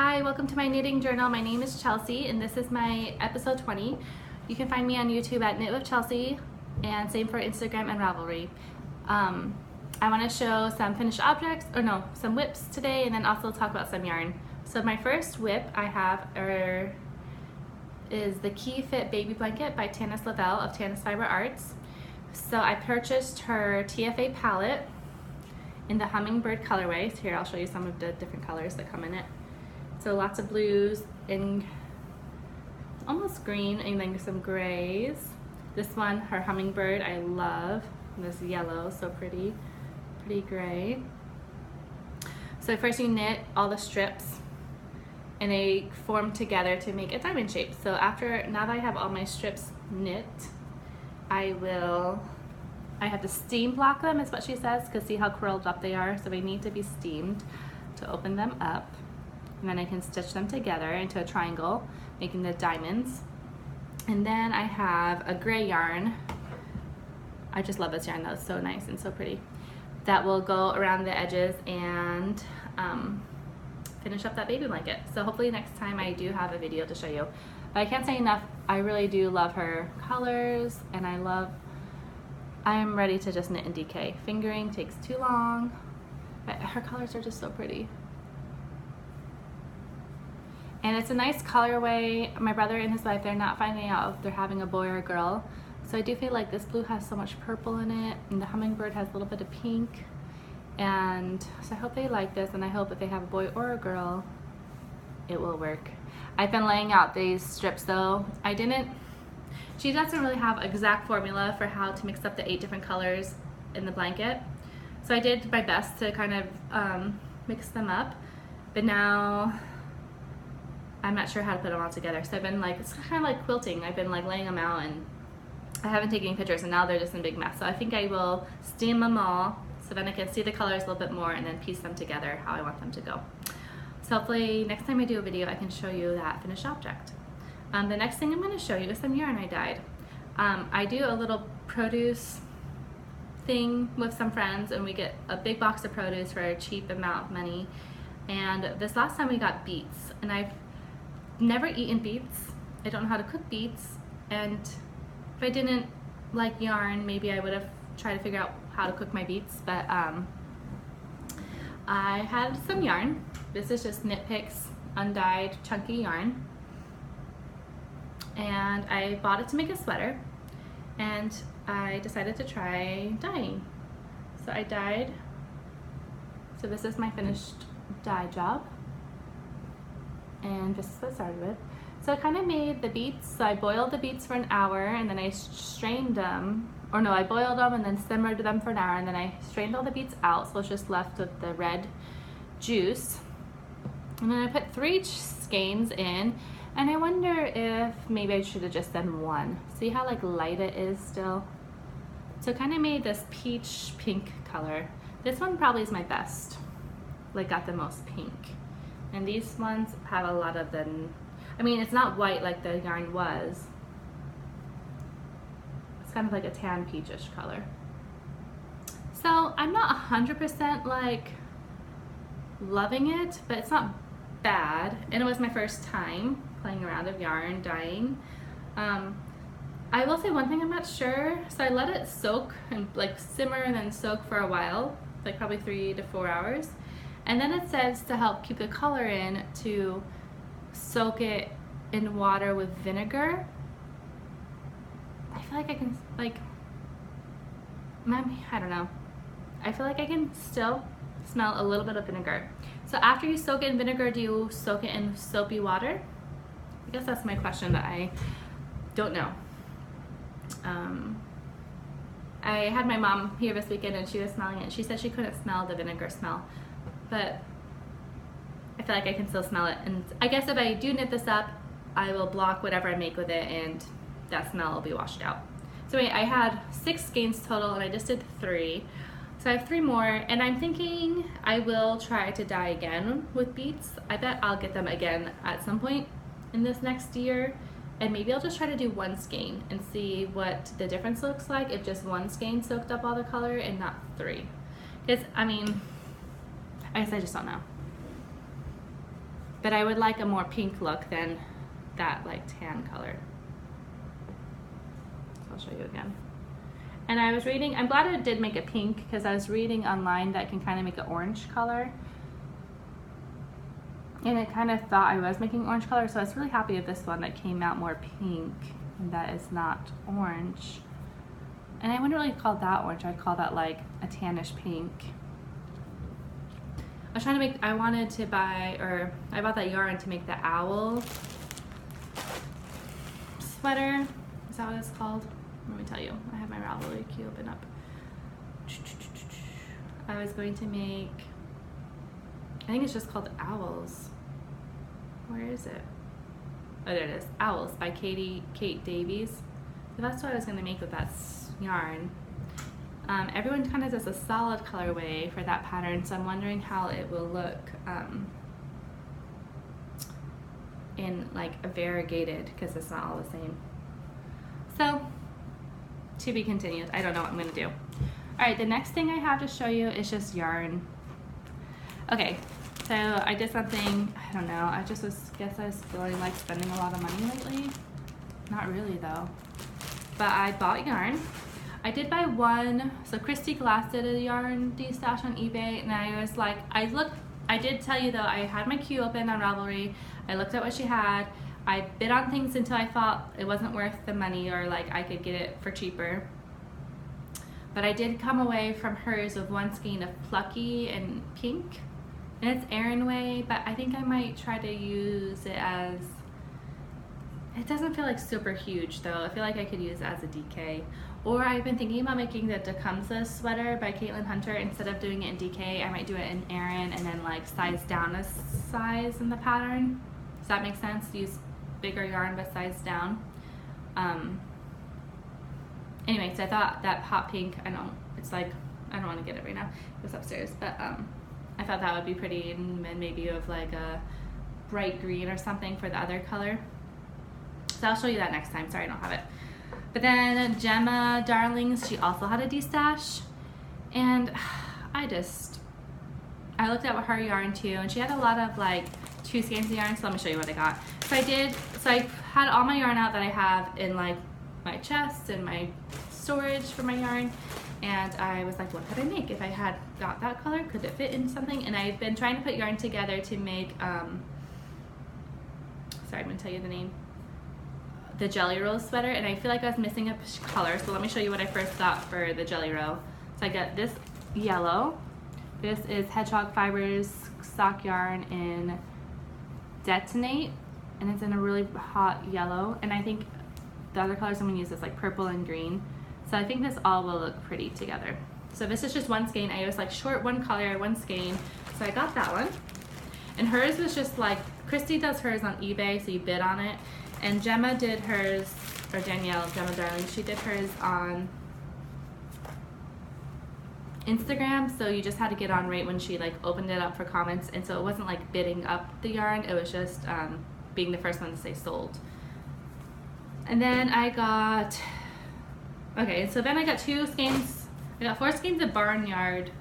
Hi, welcome to my knitting journal. My name is Chelsea and this is my episode 20. You can find me on YouTube at KnitWithChelsea and same for Instagram and Ravelry. I want to show some finished objects, some whips today, and then also talk about some yarn. So my first whip I have is the Key Fit Baby Blanket by Tanis Lavelle of Tanis Fiber Arts. So I purchased her TFA palette in the Hummingbird colorway. So here I'll show you some of the different colors that come in it. So lots of blues and almost green, and then some grays. This one, her Hummingbird, I love. And this yellow, so pretty gray. So first you knit all the strips and they form together to make a diamond shape. So now that I have all my strips knit, I have to steam block them, is what she says, because see how curled up they are, so they need to be steamed to open them up. And then I can stitch them together into a triangle, making the diamonds. And then I have a gray yarn. I just love this yarn, that's so nice and so pretty. That will go around the edges and finish up that baby blanket. So hopefully next time I do have a video to show you. But I can't say enough, I really do love her colors, and I'm ready to just knit in DK. Fingering takes too long, but her colors are just so pretty. And it's a nice colorway. My brother and his wife, they're not finding out if they're having a boy or a girl. So I do feel like this blue has so much purple in it, and the Hummingbird has a little bit of pink. And so I hope they like this, and I hope if they have a boy or a girl, it will work. I've been laying out these strips though. She doesn't really have an exact formula for how to mix up the 8 different colors in the blanket. So I did my best to kind of mix them up, but now I'm not sure how to put them all together. So I've been it's kind of like quilting. I've been laying them out, and I haven't taken any pictures, and now they're just in a big mess. So I think I will steam them all so then I can see the colors a little bit more and then piece them together how I want them to go. So hopefully next time I do a video I can show you that finished object. The next thing I'm going to show you is some yarn I dyed. I do a little produce thing with some friends, and we get a big box of produce for a cheap amount of money. And this last time we got beets, and I've never eaten beets. I don't know how to cook beets, and if I didn't like yarn, maybe I would have tried to figure out how to cook my beets, but I had some yarn. This is just Knit Picks undyed chunky yarn, and I bought it to make a sweater, and I decided to try dyeing. So I dyed, so this is my finished dye job, and this is what I started with. So I kind of made the beets, so I boiled the beets for an hour, and then I strained them, I boiled them and then simmered them for an hour, and then I strained all the beets out, so it's just left with the red juice. And then I put 3 skeins in, and I wonder if maybe I should have just done 1. See how light it is still? So kind of made this peach pink color. This one probably is my best, got the most pink. And these ones have a lot of it's not white like the yarn was. It's kind of like a tan peachish color. So I'm not 100% loving it, but it's not bad. And it was my first time playing around with yarn dyeing. I will say one thing I'm not sure. So I let it soak and simmer and then soak for a while, probably 3 to 4 hours. And then it says to help keep the color in to soak it in water with vinegar. I feel like I can, I don't know. I feel like I can still smell a little bit of vinegar. So after you soak it in vinegar, do you soak it in soapy water? I guess that's my question, but I don't know. I had my mom here this weekend, and she was smelling it. She said she couldn't smell the vinegar smell, but I feel like I can still smell it. And I guess if I do knit this up, I will block whatever I make with it, and that smell will be washed out. So anyway, I had 6 skeins total, and I just did 3. So I have 3 more, and I'm thinking I will try to dye again with beets. I bet I'll get them again at some point in this next year, and maybe I'll just try to do 1 skein and see what the difference looks like if just 1 skein soaked up all the color and not 3. Because I guess I just don't know. but I would like a more pink look than that like tan color. So I'll show you again. And I was reading, I'm glad it did make it pink, because I was reading online that can kind of make an orange color. And it kind of thought I was making orange color, so I was really happy with this one that came out more pink and that is not orange. And I wouldn't really call that orange, I'd call that like a tannish pink. I was trying to make, I wanted to buy, or I bought that yarn to make the owl sweater. Is that what it's called? Let me tell you, I have my Ravelry key open up. I was going to make, I think it's just called Owls. Where is it? Oh, there it is. Owls by Kate Davies. So that's what I was going to make with that yarn. Everyone kind of does a solid colorway for that pattern, so I'm wondering how it will look in like a variegated, because it's not all the same. So, to be continued. I don't know what I'm going to do. Alright, the next thing I have to show you is just yarn. Okay, so I did something, I don't know, I just guess I was feeling like spending a lot of money lately. Not really though. But I bought yarn. I did buy one, so Christy Glass did a yarn destash on eBay, and I was like, I did tell you though, I had my queue open on Ravelry, I looked at what she had, I bid on things until I thought it wasn't worth the money, or like I could get it for cheaper. But I did come away from hers with one skein of Plucky and pink, and it's Aran Way, but I think I might try to use it as, it doesn't feel like super huge though. I feel like I could use it as a DK. Or I've been thinking about making the Tecumseh sweater by Caitlin Hunter. Instead of doing it in DK, I might do it in Aran and then like size down a size in the pattern. Does that make sense? Use bigger yarn but size down. Anyway, so I thought that hot pink, I don't want to get it right now, it was upstairs, but I thought that would be pretty, and maybe of like a bright green or something for the other color. So I'll show you that next time. Sorry, I don't have it. But then Gemma Darlings, she also had a destash, and I looked at her yarn too, and she had a lot of like 2 skeins of yarn, so let me show you what I got. So I had all my yarn out that I have in like my chest and my storage for my yarn, and I was like, what could I make? If I had got that color, could it fit in something? And I've been trying to put yarn together to make, sorry, I'm gonna tell you the name, the Jelly Roll sweater, and I feel like I was missing a color, so let me show you what I first got for the Jelly Roll. So I got this yellow. This is Hedgehog Fibers sock yarn in Detonate, and it's in a really hot yellow, and I think the other colors I'm going to use is like purple and green. So I think this all will look pretty together. So this is just one skein. I was like short one color, one skein. So I got that one. And hers was just like, Christy does hers on eBay, so you bid on it. And Gemma did hers, or Danielle, Gemma Darling, she did hers on Instagram. So you just had to get on right when she like opened it up for comments. And so it wasn't like bidding up the yarn. It was just being the first one to say sold. And then I got, okay, so then I got 2 skeins. I got 4 skeins of Barnyard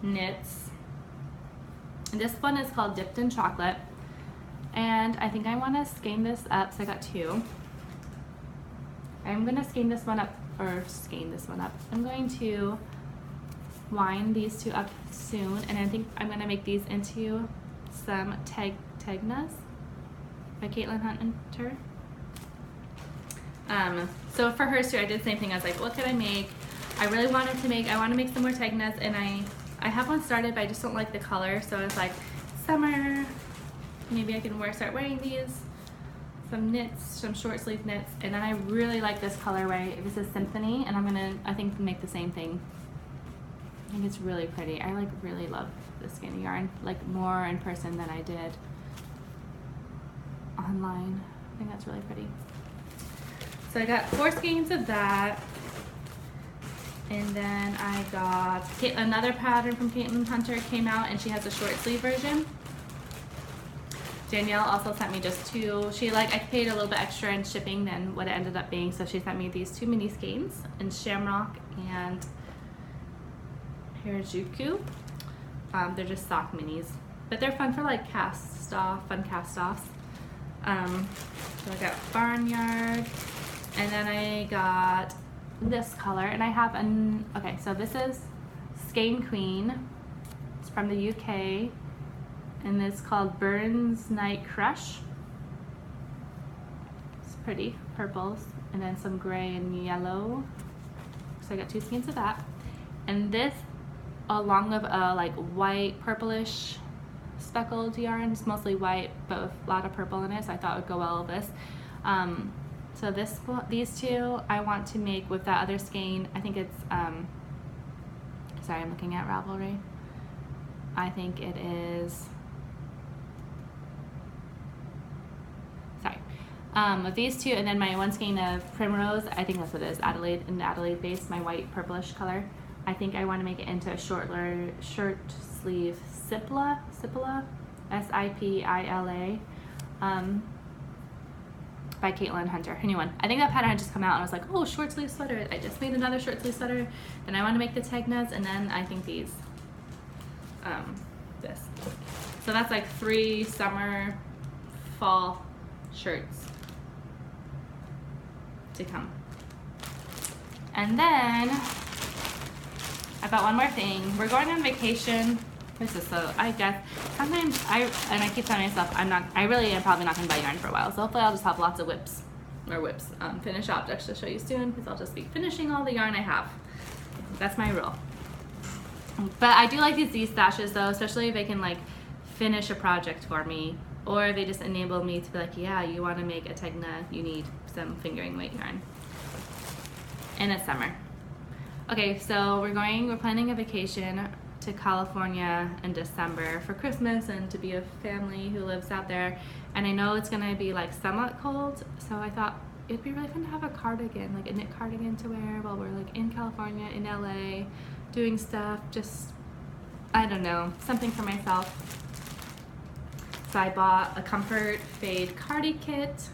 knits. And this one is called Dipped in Chocolate. And I think I want to skein this up, so I got 2. I'm going to skein this one up, or skein this one up. I'm going to wind these 2 up soon, and I think I'm going to make these into some Tegnas by Caitlin Hunter. So for hers too, I did the same thing. I was like, what could I make? I really wanted to make, I want to make some more Tegnas, and I have one started, but I just don't like the color. So I was like, summer, maybe I can start wearing these, some knits, some short sleeve knits. And then I really like this colorway. This is Symphony, and I'm gonna, I think, make the same thing. I think it's really pretty. I like really love this skein of yarn, like more in person than I did online. I think that's really pretty. So I got 4 skeins of that, and then I got another pattern from Caitlin Hunter came out, and she has a short sleeve version. Danielle also sent me just 2. I paid a little bit extra in shipping than what it ended up being, so she sent me these 2 mini skeins in Shamrock and Harajuku. They're just sock minis. but they're fun for like fun cast offs. So I got Barnyard, and then I got this color, and I have okay, so this is Skein Queen. It's from the UK, and it's called Burns Night Crush. It's pretty, purples, and then some gray and yellow. So I got 2 skeins of that. And this, along with a like white, purplish speckled yarn. It's mostly white, but with a lot of purple in it, so I thought it would go well with this. So these two I want to make with that other skein. I think it's, sorry, I'm looking at Ravelry. I think it is, sorry. With these two, and then my one skein of Primrose, I think that's what it is, Adelaide base, my white purplish color. I think I want to make it into a short sleeve Sipila, S-I-P-I-L-A, by Caitlin Hunter, her new one. I think that pattern had just come out, and I was like, oh, short sleeve sweater. I just made another short sleeve sweater, and I want to make the tegnas, and then I think these, this. So that's like 3 summer, fall shirts to come. And then I bought one more thing. We're going on vacation. This is so, I guess, sometimes I keep telling myself I really am probably not going to buy yarn for a while. So hopefully I'll just have lots of finished objects to show you soon, because I'll just be finishing all the yarn I have. That's my rule. But I do like these Destashes though, especially if they can like finish a project for me, or they just enable me to be like, yeah, you want to make a tegna, you need some fingering weight yarn. And it's summer. Okay, so we're planning a vacation to California in December for Christmas and to be a family who lives out there. And I know it's gonna be like somewhat cold, so I thought it'd be really fun to have a cardigan, like a knit cardigan to wear while we're like in California, in LA, doing stuff, just, I don't know, something for myself. So I bought a Comfort Fade Cardi Kit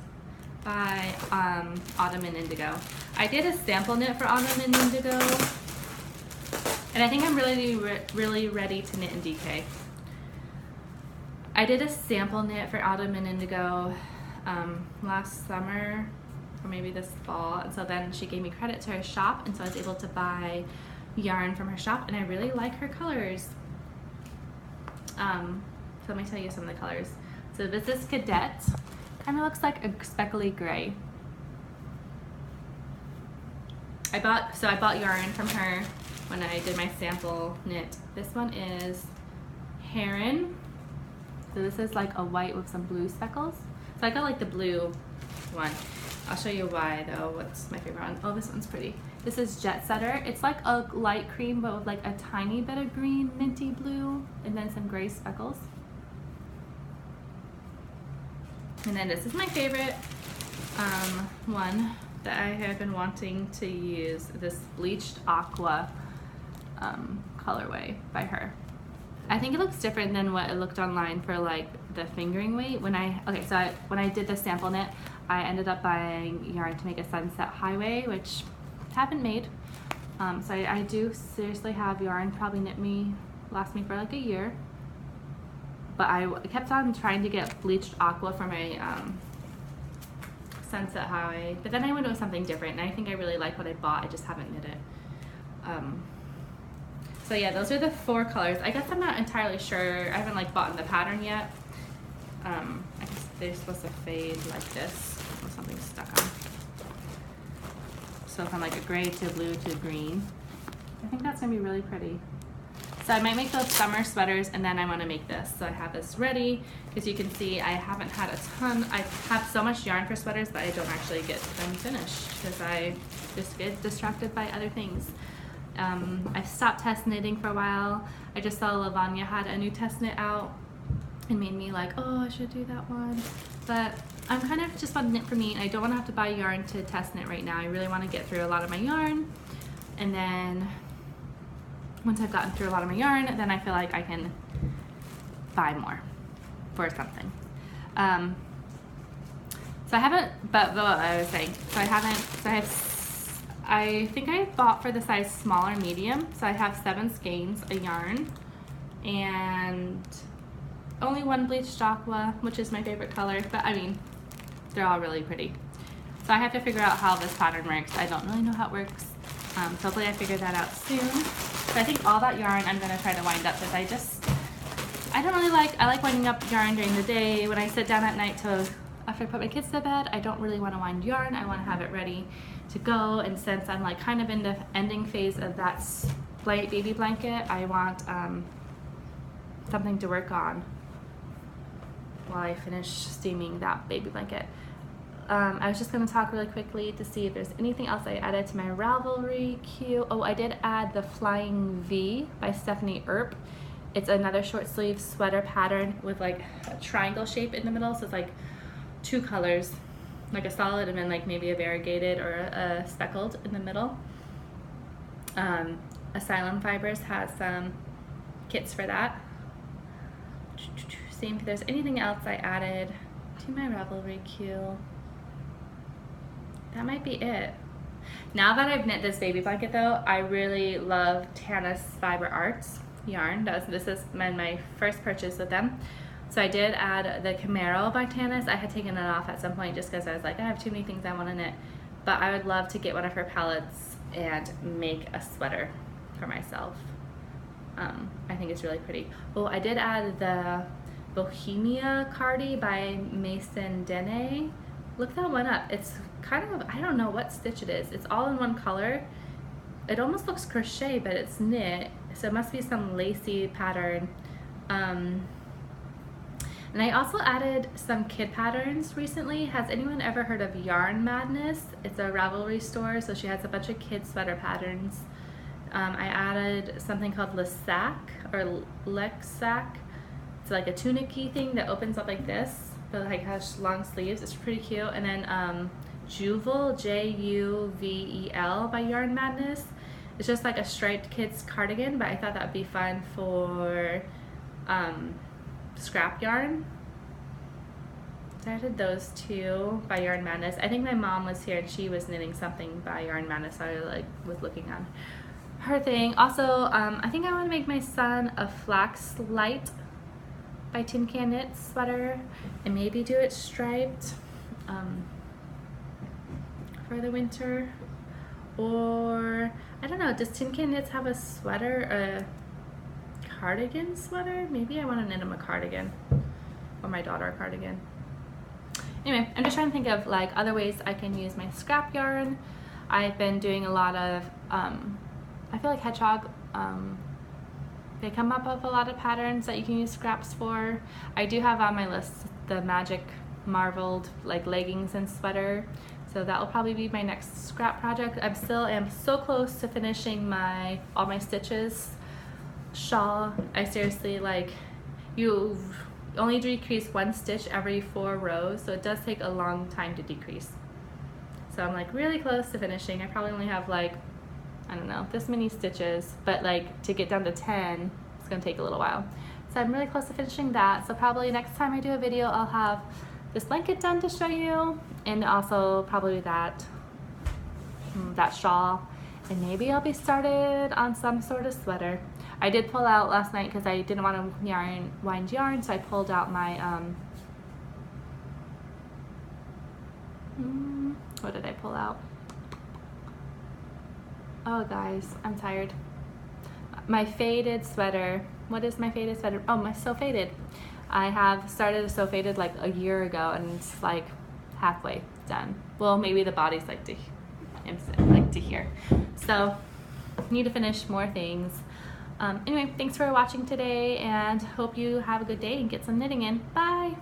by Autumn and Indigo. I did a sample knit for Autumn and Indigo, and I think I'm really ready to knit in DK. I did a sample knit for Autumn and Indigo last summer, or maybe this fall, and so then she gave me credit to her shop, and so I was able to buy yarn from her shop, and I really like her colors. So let me tell you some of the colors. So this is Cadet. Kind of looks like a speckly gray. I bought yarn from her when I did my sample knit. This one is Heron. So this is like a white with some blue speckles. So I got like the blue one. I'll show you why though. What's my favorite one? Oh, this one's pretty. This is Jet Setter. It's like a light cream but with like a tiny bit of green minty blue and then some gray speckles. And then this is my favorite one that I have been wanting to use, this Bleached Aqua colorway by her. I think it looks different than what it looked online for like the fingering weight. When I did the sample knit, I ended up buying yarn to make a Sunset Highway, which I haven't made. So I do seriously have yarn probably last me for like a year. But I kept on trying to get Bleached Aqua for my Sunset Highway, but then I went with something different, and I think I really like what I bought. I just haven't knit it. So yeah, those are the 4 colors. I guess I'm not entirely sure. I haven't like bought the pattern yet. I guess they're supposed to fade like this with something stuck on. So from like a gray to blue to green. I think that's gonna be really pretty. So I might make those summer sweaters, and then I want to make this. So I have this ready. As you can see, I haven't had a ton. I have so much yarn for sweaters, but I don't actually get them finished because I just get distracted by other things. I stopped test knitting for a while. I just saw Lavanya had a new test knit out and made me like, oh, I should do that one. But I'm kind of just want to knit for me, and I don't want to have to buy yarn to test knit right now. I really want to get through a lot of my yarn, and then once I've gotten through a lot of my yarn, then I feel like I can buy more for something. So I haven't, but what I was saying, I think I bought for the size small or medium, so I have 7 skeins of yarn, and only one bleached aqua, which is my favorite color, but I mean, they're all really pretty. So I have to figure out how this pattern works. I don't really know how it works. So hopefully I figure that out soon. So I think all that yarn I'm gonna try to wind up because I don't really I like winding up yarn during the day. When I sit down at night after I put my kids to bed, I don't really want to wind yarn. I want to have it ready to go, and since I'm like kind of in the ending phase of that baby blanket, I want something to work on while I finish steaming that baby blanket. I was just going to talk really quickly to see if there's anything else I added to my Ravelry queue. Oh, I did add the Flying V by Stephanie Earp. It's another short sleeve sweater pattern with like a triangle shape in the middle, so it's like two colors, like a solid and then like maybe a variegated or a speckled in the middle. Asylum Fibers has some kits for that. See if there's anything else I added to my Ravelry queue. That might be it. Now that I've knit this baby blanket though, I really love Tana's Fiber Arts yarn. This is my first purchase with them. So I did add the Camaro by Tana's. I had taken it off at some point just because I was like, I have too many things I want to knit. But I would love to get one of her palettes and make a sweater for myself. I think it's really pretty. Oh, I did add the Bohemia Cardi by Mason Dene. Look that one up. It's kind of, I don't know what stitch it is. It's all in one color. It almost looks crochet, but it's knit, so it must be some lacy pattern. And I also added some kid patterns recently. Has anyone ever heard of Yarn Madness? It's a Ravelry store, so she has a bunch of kid sweater patterns. I added something called Le Sac or Lex Sac. It's like a tunic-y thing that opens up like this, but like has long sleeves. It's pretty cute. And then Juvel, Juvel by Yarn Madness. It's just like a striped kids cardigan, but I thought that would be fun for scrap yarn. So I did those two by Yarn Madness. I think my mom was here and she was knitting something by Yarn Madness, so I was looking on her thing. Also, I think I want to make my son a Flax Light by Tin Can Knit sweater and maybe do it striped for the winter. Or I don't know, does Tin Can Knits have a sweater, a cardigan sweater? Maybe I want to knit him a cardigan, or my daughter a cardigan. Anyway, I'm just trying to think of like other ways I can use my scrap yarn. I've been doing a lot of, I feel like Hedgehog, they come up with a lot of patterns that you can use scraps for. I do have on my list the Magic Marveled like leggings and sweater. So that will probably be my next scrap project. I still am so close to finishing all my stitches shawl. I seriously, like, you only decrease one stitch every 4 rows, so it does take a long time to decrease. So I'm like really close to finishing. I probably only have like, I don't know, this many stitches, but like to get down to 10, it's gonna take a little while. So I'm really close to finishing that. So probably next time I do a video, I'll have this blanket done to show you, and also probably that shawl, and maybe I'll be started on some sort of sweater. I did pull out last night because I didn't want to wind yarn, so I pulled out my what did I pull out? Oh guys, I'm tired. My faded sweater. What is my faded sweater? Oh, my So Faded. I have started a So Faded like a year ago, and it's like halfway done. Well, maybe the body's like to here. So need to finish more things. Anyway, thanks for watching today, and hope you have a good day and get some knitting in. Bye.